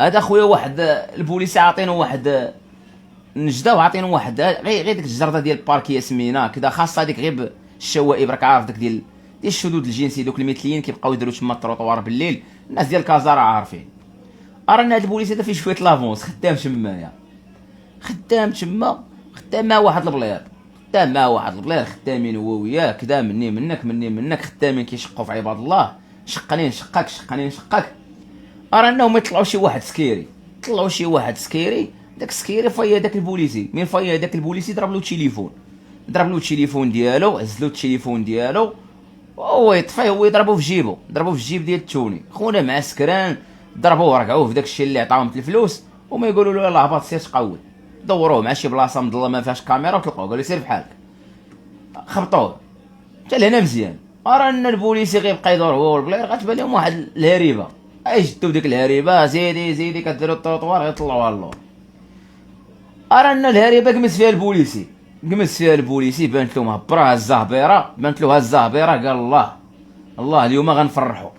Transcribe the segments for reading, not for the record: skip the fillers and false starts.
هذا خويا واحد البوليسي عاطينه واحد نجده وعاطينه واحد غير ديك الجرده ديال الباركيه سمينا كذا خاصه هذيك غير الشوائب راك عارف داك ديال الشذوذ الجنسي دوك المثليين كيبقاو يديروا تما التروطوار بالليل. الناس ديال كازا راه عارفين. ارانا هذا البوليسي هذا فيه شويه لافونس خدام تمايا خدام تما خدام مع واحد البلير خدام مع واحد البلير خدامين هو وياه كذا مني منك مني منك خدامين كيشقوا في عباد الله شقني نشقك شقني نشقك. ارانا ما يطلعوا شي واحد سكيري طلعوا شي واحد سكيري داك السكيري فايا داك البوليسي من فايا داك البوليسي ضرب له التليفون ضرب له التليفون ديالو هز له التليفون ديالو هو يطفيه هو يضربو في جيبو ضربو في الجيب ديال التوني خونا مع سكران ضربوه رقعوه في داك الشيء اللي عطاهم الفلوس وما يقولوا له يلاه هبط سير تقود دوروه مع شي بلاصه مظلمه ما فيهاش كاميرا وتلقاو قالوا سير بحالك خبطوه حتى لهنا مزيان. رانا البوليسي غيبقى يدور هو والبلير غتبان لهم واحد الهريبه يشدو ديك الهريبه زيدي زيدي كديروا الطوطوار غيطلعوها اللور. رانا الهريبه قمس فيها البوليسي قمس فيها البوليسي بانت له مهبره الزهبيره بانت له الزهبيره قال الله الله اليوم غنفرحوا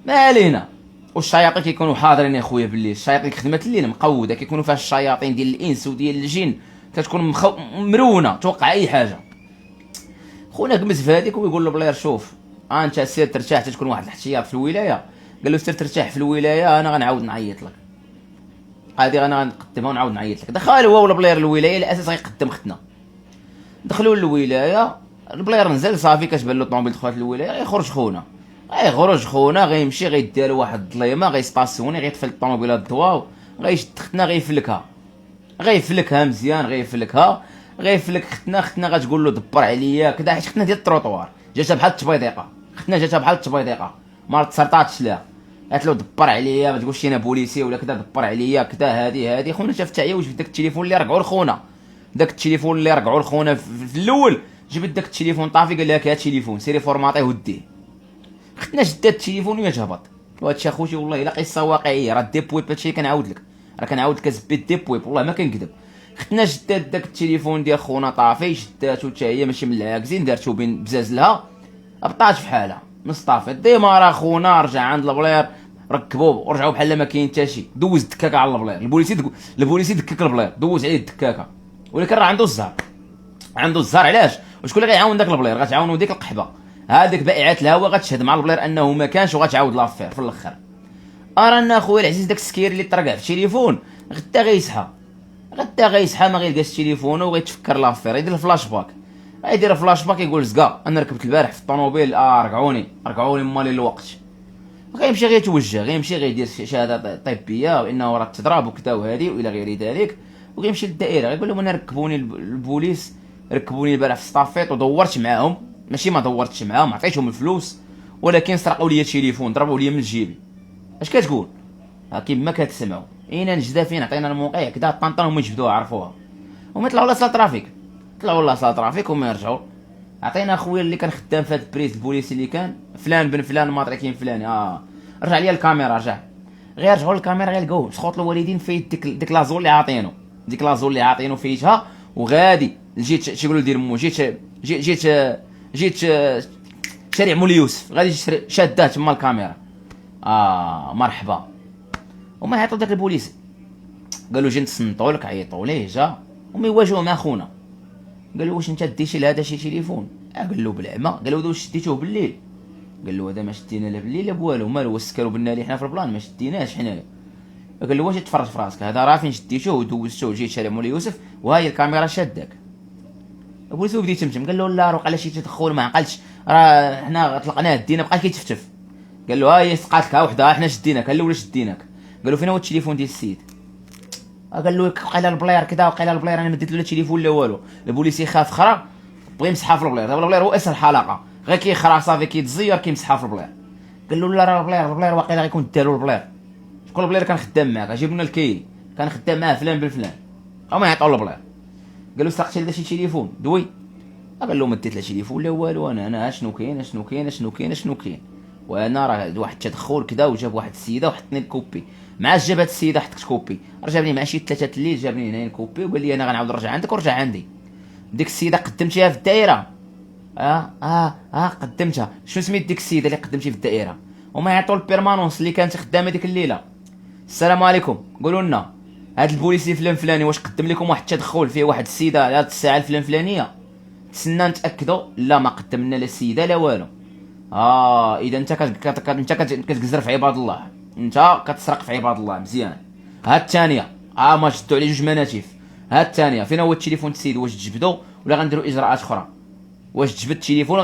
ما علينا. والشياطين كيكونوا حاضرين يا خويا بالليل الشياطين خدمت الليل مقوده كيكونوا فيها الشياطين ديال الانس وديال الجن كتكون مرونه توقع اي حاجه. خونا قمس في هذيك ويقول له بلير شوف انت سير ترتاح تكون واحد الاحتياط في الولايه. قال له سير ترتاح في الولايه انا غنعاود نعيط لك هذه انا غنقدمها ونعاود نعيط لك. دخل هو والبلير الولايه الاساس غيقدم ختنا دخلوا للولايه البلير نزل صافي كتبان له الطوموبيل دخلت للولايه غيخرج خونا غيمشي غيدير واحد الظليمه غيسطاسيوني غيطفي الطوموبيل الضواو غيشد ختنا غيفلكها مزيان غيفلك ختنا غتقول له دبر عليا كذا حيت ختنا ديال التروطوار جاتها بحال التبيديقه ما تسرطاتش لها قالت له دبر عليا ما تقولش انا بوليسي ولا كذا دبر عليا كذا هادي خونا شافت هي وجبت داك التليفون اللي رقعوا لخونا في الاول جبت داك التليفون طافي قال لها هاد التليفون سيري فورماطيه وديه. ختنا جدات التليفون وهي تهبط وهادشي اخوتي والله الا قصه واقعيه راه ديبويب هادشي كنعاود لك راه كنعاود لك زبيت ديبويب والله ما كنكذب. ختنا جدات داك التليفون ديال خونا طافي جداتو حتى هي ماشي من العاكزين دارتو بين بزازلها بطات في حالها مصطافي ديما خونا رجع عند البلير ركبوه ورجعوا بحال ما كاين حتى شي دوز دكاكه على البلير البوليسي دكك البلير دوز عليه الدكاكه ولكن راه عنده الزهر علاش وشكون اللي غيعاون داك البلير غتعاونو ديك القحبه هذيك بائعات الهوا غتشهد مع البلير انه ما كانش وغتعاود لافير في الاخر. ارانا خويا العزيز داك السكيري اللي طرقع في التليفون غدا غيصحى ما غيلقاش تليفونه وغيتفكر لافير يدير فلاش باك يقول زكا انا ركبت البارح في الطوموبيل رجعوني مالي الوقت غيمشي غيدير شهاده طبيه وانه راه تضرب وكذا وهذه والى غير ذلك وغيمشي للدائره غيقول لهم انا ركبوني البوليس ركبوني البارح في الصافيط ودورت معاهم ماشي ما دورتش معاهم عطيتهم الفلوس ولكن سرقوا لي التليفون ضربوا لي من جيبي. اش كتقول كيما كتسمعوا اين نجده فين عطينا الموقع كذا طنطن هما يجبدوها عرفوها وما يطلعوا لاصال ترافيك وما يرجعوا. عطينا خويا اللي كان خدام في هذا البريز البوليسي اللي كان فلان بن فلان ماطري كاين فلان رجع لي الكاميرا غير رجعوا للكاميرا غيلقاوه سخوط الوالدين في ديك لازول اللي عاطينو فيتها وغادي جيت تيقولوا دير مو جيت شارع مول يوسف غادي شادات تما الكاميرا مرحبا وما عيطوا داك البوليسي قالوا جي نتصنتوا لك عيطوا ليه جا وما يواجهوا مع خونا قالوا واش انت ديتي لهذا شي تليفون قال له بالعمى قال له واش شديتوه بالليل قال له هذا ما شدينا لا بالليل لا بوالو مالو سكروا بنا لي حنا في البلان ما شديناش حنايا. قال له واش تفرج في راسك هذا راه فين شديتوه ودوزتوه جيت شارع مول يوسف وهاي الكاميرا شادك. البوليس بدي يتمتم قال له لا راه وقع شي تدخل ما عقلتش راه حنا طلقناه دينا بقى كيتفتف. قال له هاي سقاتك وحده حنا شديناك قال له ولا شديناك قال له فين هو التليفون ديال السيد قال له وقيلا البلير كذا وقيلا البلير انا ما ديت له التليفون لا والو. البوليس يخاف خرا بغى يمسحها في البلير دابا البلير هو اسهل حلقه غير كيخرا صافي كيتزير كيمسحها في البلير. قال له لا راه البلير واقيلا غيكون داروا البلير شكون البلير كان خدام معاك جيب لنا الكيل كان خدام معاه فلان بن فلان او ما يعطوا البلير. قال له سرقتي لهذا شي تليفون دوي قال له ما ديت له تليفون لا والو انا شنو كاين وانا راه واحد التدخل كذا وجاب واحد السيده وحطني الكوبي مع جابت السيده حطت كوبي جابني مع شي 3 الليل جابني هنا الكوبي وقال لي انا غنعاود نرجع عندك ورجع عندي. ديك السيده قدمتيها في الدائره قدمتها شنو سميت ديك السيده اللي قدمتي في الدائره وما يعطوا البيرمانونس اللي كانت خدامه ديك الليله السلام عليكم، قولوا لنا هاد البوليسي فلان فلاني واش قدم لكم واحد التدخل فيه واحد السيده على الساعه الفلان فلانيه؟ تسنى نتاكدوا. لا، ما قدم لنا لا السيده لا والو. اذا انت كتقزر في عباد الله، انت كتسرق في عباد الله. مزيان. ها الثانيه، ما شدوا عليه جوج مناتيف. ها الثانيه، فين هو التليفون السيد؟ واش تجبدوا ولا غنديروا اجراءات اخرى؟ واش تجبد التليفون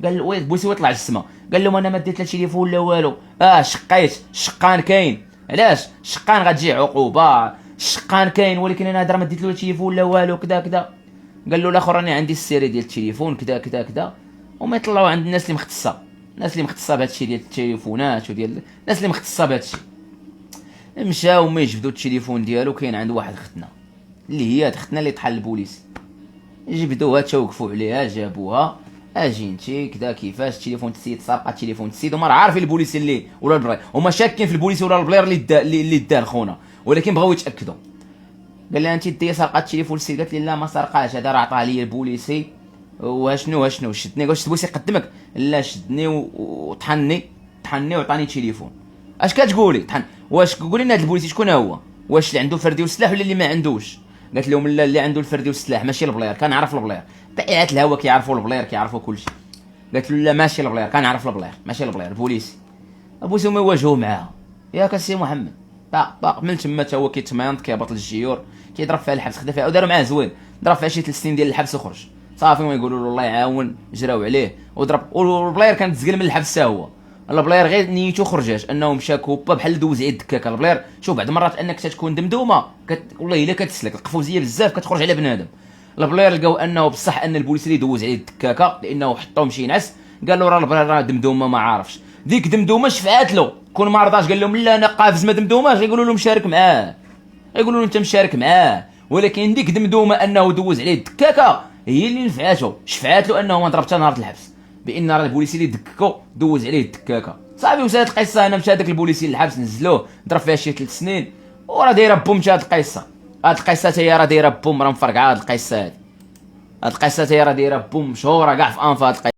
قال وي بوسي ويطلع للسما، قال لهم انا ما ديت لا تليفون لا والو. شقيت الشقان كاين. علاش الشقان غتجي عقوبه؟ الشقان كاين ولكن انا هضره ما ديت له تليفون لا والو كذا كذا. قال له الاخر راني عندي السيري ديال التليفون كذا كذا كذا. وما يطلعوا عند الناس اللي مختصه، الناس اللي مختصه بهذا الشيء ديال التليفونات وديال الناس اللي مختصه بهذا الشيء. مشاو ما يجبدوا التليفون ديالو. كاين عنده واحد ختنا اللي هي ختنا اللي طحال البوليس، جبدوها توقفوا عليها جابوها. اجي انتي كذا كيفاش التليفون السيد سرق التليفون السيد وما راه عارفين البوليس اللي ولا البلاير، هما شاكين في البوليس ولا البلاير اللي دار خونا، ولكن بغاو يتاكدوا. قال لها انت دي سرقات التليفون السيد؟ قالت لي لا ما سرقاش، هذا راه عطاه لي البوليسي. واشنو شدني؟ قلت البوليسي قدمك؟ لا شدني وطحني وعطاني تليفون. اش كتقولي طحن؟ واش قولي لنا هذا البوليسي شكون هو؟ واش اللي عنده الفردي والسلاح ولا اللي ما عندوش؟ قالت لهم لا، اللي عنده الفردي والسلاح ماشي البلاير، كنعرف البلاير. طيعات الهوا كيعرفوا البلاير كيعرفوا كلشي. قالت له لا ماشي البلاير، كنعرف البلاير ماشي البلاير البوليسي. البوليسي هما يواجهوا معاها. ياك السي محمد باق من تما تا هو كيتمايند كيهبط للجيور كيضرب فيها الحبس، خدا فيها وداروا معاه زوين، ضرب فيها شي 3 سنين ديال الحبس وخرج صافي. ما يقولوا له الله يعاون، جراو عليه وضرب. والبلاير كان تزقل من الحبس حتى هو. البلاير غير نيتو خرجاش انه مشى كوبا بحال دوز عيد الدكاكه. البلاير شوف بعض المرات انك تكون دمدومه والله الا كتسلك القفوزيه بزاف كتخرج على بنادم. البلاير لقاو انه بصح ان البوليس اللي دوز عليه الدكاكه لانه حطوه مشي ينعس. قال له راه البلاير راه دمدومه ما عارفش. ديك دمدومه شفعات له كون ما رضاش قال لهم لا انا قافز ما دمدوماش، غيقولوا له مشارك معاه، يقولوا له انت مشارك معاه. ولكن ديك دمدومه انه دوز عليه الدكاكه هي اللي نفعاتو، شفعات له انه ما ضرب حتى نهار الحبس، بان راه البوليسي اللي دككو دوز عليه الدكاكه صافي. وسالت القصه هنا مشى داك البوليسي للحبس نزلوه ضرب فيها شي 3 سنين وراه دايره بوم. هاد القصه هي راه دايره بوم، راه مفرقعه هاد القصه هادي. هاد القصه هي راه دايره بوم مشهوره كاع في انفا هاد القصه.